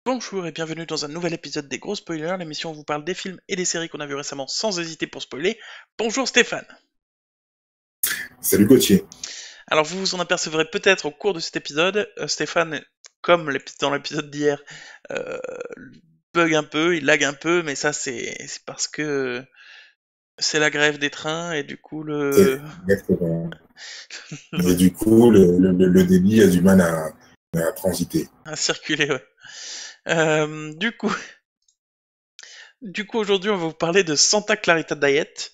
Bonjour et bienvenue dans un nouvel épisode des Gros Spoilers, l'émission où on vous parle des films et des séries qu'on a vus récemment sans hésiter pour spoiler. Bonjour Stéphane. Salut Gauthier. Alors vous vous en apercevrez peut-être au cours de cet épisode, Stéphane, comme dans l'épisode d'hier, euh, bug un peu, il lag un peu, mais ça c'est parce que c'est la grève des trains et du coup C'est exactement. Et le du coup, le débit a du mal à transiter. à circuler, ouais. Euh, du coup, du coup aujourd'hui on va vous parler de Santa Clarita Diet.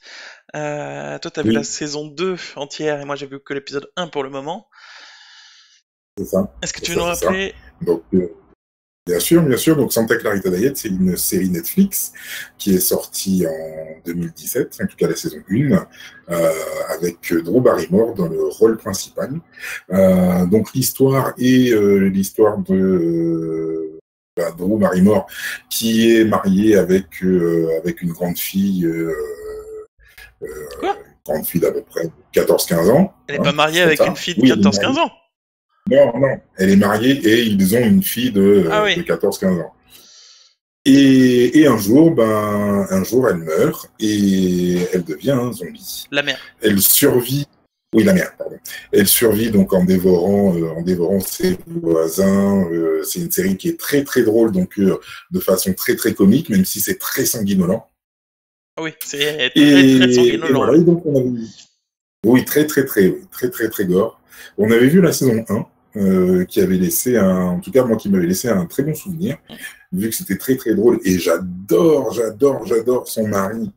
Toi, t'as vu la Oui, saison 2 entière et moi j'ai vu que l'épisode 1 pour le moment. c'est ça. Est-ce que C'est tu veux ça, nous c'est ça. rappeler? Donc, bien sûr, bien sûr. Donc, Santa Clarita Diet, c'est une série Netflix qui est sortie en 2017, en tout cas la saison 1, avec Drew Barrymore dans le rôle principal. Donc, l'histoire est l'histoire de Drew Barrymore qui est marié avec une Quoi? grande fille d'à peu près 14-15 ans, Elle est pas hein, quelque mariée chose comme avec une ça. fille de Oui, elle est 14-15 mariée. ans? Non, non, elle est mariée et ils ont une fille Ah de oui, 14-15 ans. Et un jour, elle meurt et elle devient un zombie. la mère. Elle survit, oui, la mère, pardon. Elle survit donc en dévorant ses voisins. C'est une série qui est très très drôle, donc de façon très très comique, même si c'est très sanguinolent. Ah oui, c'est très très Et sanguinolent, voilà, ouais. et donc on avait, oui, très très très, oui, très très très gore. On avait vu la saison 1, qui avait laissé en tout cas moi qui m'avait laissé un très bon souvenir, vu que c'était très très drôle. Et j'adore son mari,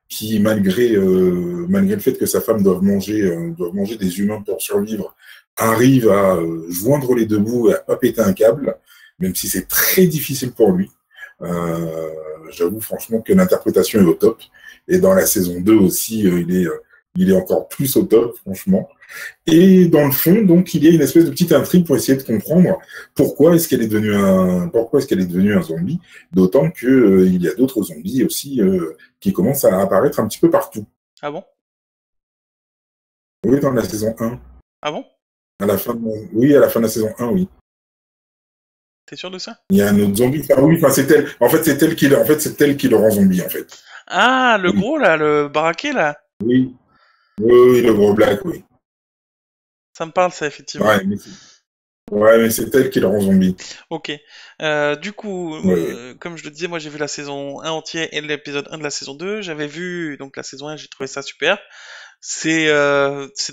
qui malgré le fait que sa femme doive manger des humains pour survivre, arrive à joindre les deux bouts et à pas péter un câble, même si c'est très difficile pour lui. Euh, J'avoue franchement que l'interprétation est au top. Et dans la saison 2 aussi, il est encore plus au top, franchement. Et dans le fond, donc, il y a une espèce de petite intrigue pour essayer de comprendre pourquoi est-ce qu'elle est devenue un zombie, d'autant que il y a d'autres zombies aussi qui commencent à apparaître un petit peu partout. Ah bon? Oui, dans la saison 1, Ah bon? oui, à la fin de la saison 1, oui. T'es sûr de ça? Il y a un autre zombie. Enfin, oui, enfin, c'est elle qui le rend zombie, en fait. Ah, le Oui, gros là, le baraquet là. oui, oui, le gros black, oui. Ça me parle ça, effectivement. Ouais, mais c'est elle qui le rend zombie. Ok. Du coup, Oui, oui. comme je le disais, moi j'ai vu la saison 1 entière et l'épisode 1 de la saison 2. J'avais vu donc la saison 1, j'ai trouvé ça super. C'est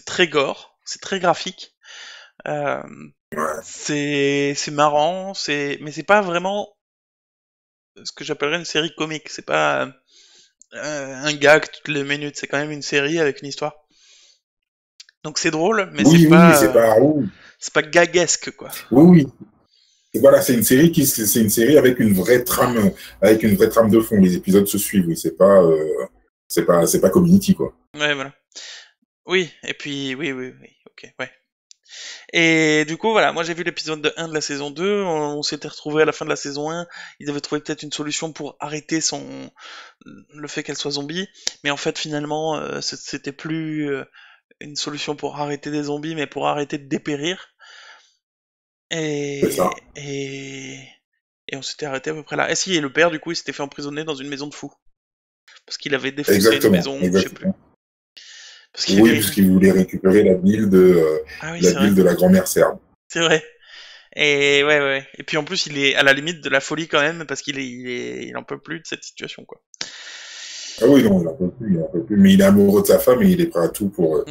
très gore, c'est très graphique. Euh, Ouais. c'est marrant, mais c'est pas vraiment ce que j'appellerais une série comique. C'est pas un gag toutes les minutes. C'est quand même une série avec une histoire. Donc c'est drôle, mais Oui, oui, c'est pas. Oui, c'est pas gaguesque quoi. oui, oui. Et voilà, c'est une série avec une vraie trame de fond. Les épisodes se suivent. Oui, c'est pas Community, quoi. Ouais, voilà. Oui, et puis oui, ok, ouais. Et du coup, voilà, moi j'ai vu l'épisode 1 de la saison 2, on s'était retrouvé à la fin de la saison 1, ils avaient trouvé peut-être une solution pour arrêter le fait qu'elle soit zombie, mais en fait finalement c'était plus une solution pour arrêter des zombies, mais pour arrêter de dépérir, C'est ça. et, et on s'était arrêté à peu près là. Et si, et le père du coup il s'était fait emprisonner dans une maison de fous, parce qu'il avait défoncé une Exactement, maison, je sais plus. exactement. Parce qu'il Oui, avait... puisqu'il voulait récupérer Ah oui, la c'est vrai, bile de la grand-mère serbe. c'est vrai. Et ouais. Et puis en plus, il est à la limite de la folie quand même, parce il en peut plus de cette situation, quoi. Ah oui, non, il en peut plus, il en peut plus. Mais il est amoureux de sa femme et Mm. il est prêt à tout pour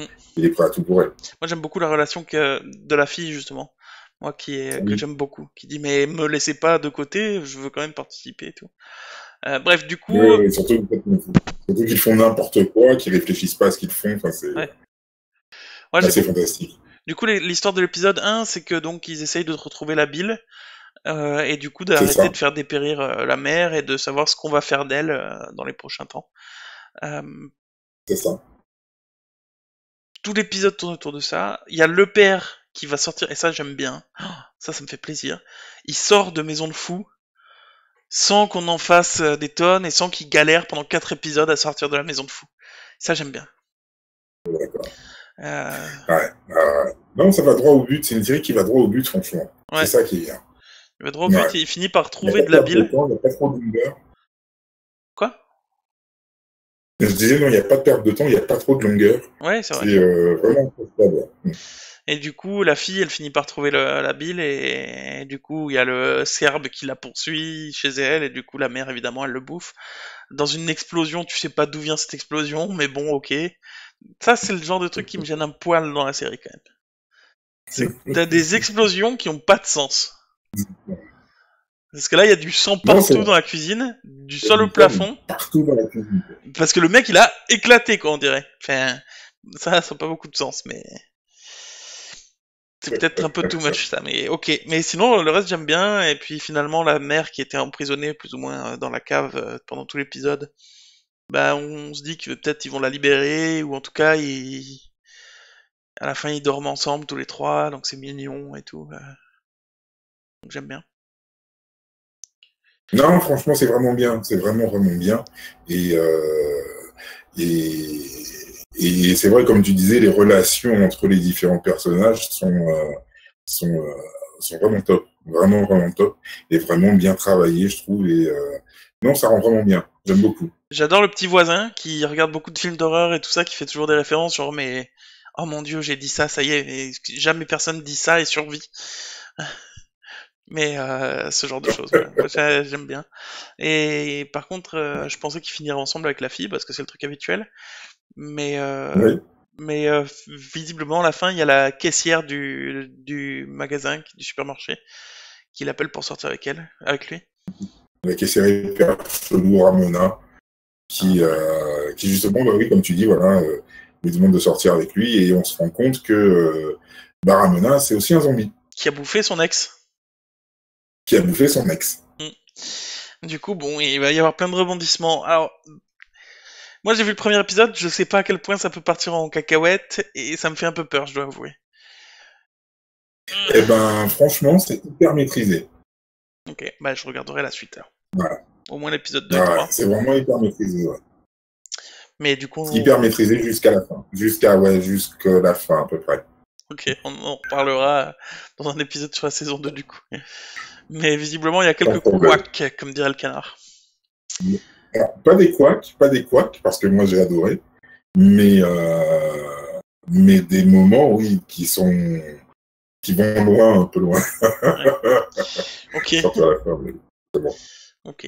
elle. Moi, j'aime beaucoup la relation de la fille, justement. Moi, que Oui. j'aime beaucoup. Qui dit, mais me laissez pas de côté, je veux quand même participer et tout. Bref, du coup, Oui, surtout qu'ils font n'importe quoi, qu'ils réfléchissent pas à ce qu'ils font. Enfin, ouais. Ouais, c'est fantastique. Du coup, l'histoire de l'épisode 1, c'est que donc ils essayent de retrouver la bile, et du coup C'est d'arrêter ça, de faire dépérir la mère et de savoir ce qu'on va faire d'elle dans les prochains temps. Euh, c'est ça. Tout l'épisode tourne autour de ça. Il y a le père qui va sortir, et ça j'aime bien. Oh, ça me fait plaisir. Il sort de Maison de Fou sans qu'on en fasse des tonnes et sans qu'il galère pendant 4 épisodes à sortir de la Maison de Fou. Ça j'aime bien. D'accord. Euh, Ouais. Non, ça va droit au but. C'est une série qui va droit au but, franchement. C'est ouais. ça qui est bien. Il va droit au but Ouais. et il finit par Il n'y a trouver pas de de la perte de bile. temps, il n'y a pas trop de longueur. Quoi? Je disais, non, il n'y a pas de perte de temps, il n'y a pas trop de longueur. Ouais, c'est vrai. C'est vraiment confortable. Et du coup, la fille, elle finit par trouver la bile et du coup, il y a le Serbe qui la poursuit chez elle et du coup, la mère, évidemment, elle le bouffe. Dans une explosion, tu sais pas d'où vient cette explosion, mais bon, ok. Ça, c'est le genre de truc qui me gêne un poil dans la série, quand même. C'est que t'as des explosions qui ont pas de sens. Parce que là, il y a du sang Non, c'est partout dans la cuisine, du il y a sol au du sang plafond, partout dans la cuisine. parce que le mec, il a éclaté, quoi, on dirait. Enfin, ça n'a pas beaucoup de sens, mais c'est peut-être un peu too much, ça, mais ok. Mais sinon, le reste, j'aime bien, et puis finalement, la mère qui était emprisonnée, plus ou moins, dans la cave pendant tout l'épisode, bah, on se dit que peut-être ils vont la libérer, ou en tout cas, à la fin, ils dorment ensemble, tous les trois, donc c'est mignon et tout. Donc j'aime bien. Non, franchement, c'est vraiment bien. C'est vraiment, vraiment bien. Et, et, et c'est vrai, comme tu disais, les relations entre les différents personnages sont, euh, sont vraiment top. Vraiment, vraiment top. Et vraiment bien travaillé, je trouve. Et non, ça rend vraiment bien. J'aime beaucoup. J'adore le petit voisin qui regarde beaucoup de films d'horreur et tout ça, qui fait toujours des références, genre mais oh mon dieu, j'ai dit ça, ça y est, et jamais personne dit ça et survit. Mais ce genre de choses, voilà. Moi, j'aime bien. Et par contre, je pensais qu'ils finiraient ensemble avec la fille parce que c'est le truc habituel, mais Oui. visiblement à la fin, il y a la caissière du magasin, du supermarché, qui l'appelle pour sortir avec lui. La caissière hyper chelou, Ramona, Ah, voilà. qui justement, bah oui, comme tu dis, voilà, lui demande de sortir avec lui et on se rend compte que bah, Ramona, c'est aussi un zombie Qui a bouffé son ex. qui a bouffé son ex. Du coup, bon, il va y avoir plein de rebondissements. Alors, moi j'ai vu le premier épisode, je sais pas à quel point ça peut partir en cacahuète, et ça me fait un peu peur, je dois avouer. Eh ben, franchement, c'est hyper maîtrisé. Ok, bah je regarderai la suite alors. Voilà. Au moins l'épisode 2 et Ouais, 3. c'est vraiment hyper maîtrisé. Ouais. Mais du coup, C'est hyper maîtrisé jusqu'à la fin. Jusqu'à la fin, à peu près. ok, on en reparlera dans un épisode sur la saison 2 du coup. Mais visiblement, il y a Sans quelques problème. couacs, comme dirait le canard. Alors, pas des couacs, parce que moi j'ai adoré, mais, mais des moments, oui, qui vont loin, un peu loin. Ouais. Ok, Surtout à la fin, mais c'est bon. ok.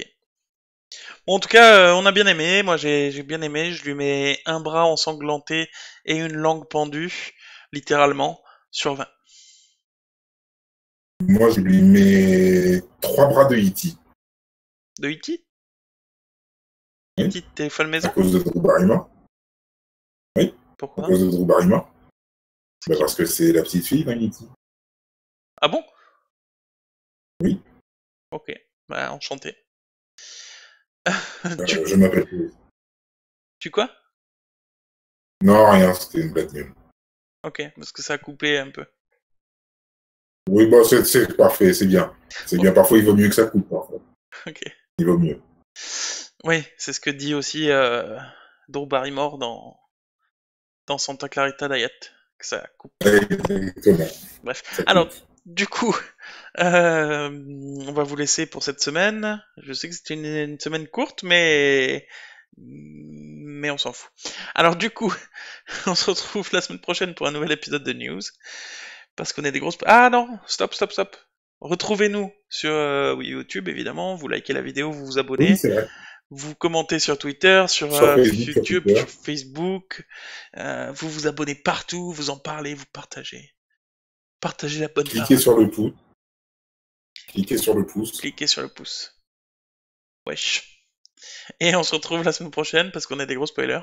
Bon, en tout cas, on a bien aimé. Moi, j'ai bien aimé. Je lui mets un bras ensanglanté et une langue pendue, littéralement, sur 20. Moi, je lui mets 3 bras de E.T. De E.T. Oui, E.T. téléphone à maison. cause de Drew Barrymore. Oui, à Pourquoi? cause de Drew Barrymore. C'est Ben, qui? parce que c'est la petite fille d'un E.T. Ah bon? Oui, Ok, bah enchanté. Tu, je m'appelle plus. tu quoi? Non, rien, c'était une blague nulle. Ok, parce que ça a coupé un peu. Oui, bon, c'est parfait, c'est bien. C'est Bon, bien. Parfois, il vaut mieux que ça coupe. Parfois. ok. Il vaut mieux. Oui, c'est ce que dit aussi Drew Barrymore dans Santa Clarita Diet, que ça coupe. Exactement. Bref. Ça Alors, coupe. du coup, on va vous laisser pour cette semaine. Je sais que c'était une semaine courte, mais on s'en fout. Alors du coup, on se retrouve la semaine prochaine pour un nouvel épisode de News. Parce qu'on est des grosses... Ah non, stop, stop, stop. Retrouvez-nous sur oui, YouTube, évidemment. Vous likez la vidéo, vous vous Oui, abonnez. c'est vrai. Vous commentez sur Twitter, sur Sur Facebook, sur YouTube, Twitter. sur Facebook. Vous vous abonnez partout, vous en parlez, vous partagez. Partagez la bonne Cliquez parole. sur le pouce. Cliquez sur le pouce. Cliquez sur le pouce. Wesh. Et on se retrouve la semaine prochaine parce qu'on a des gros spoilers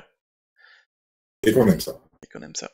Et qu'on aime ça. et qu'on aime ça.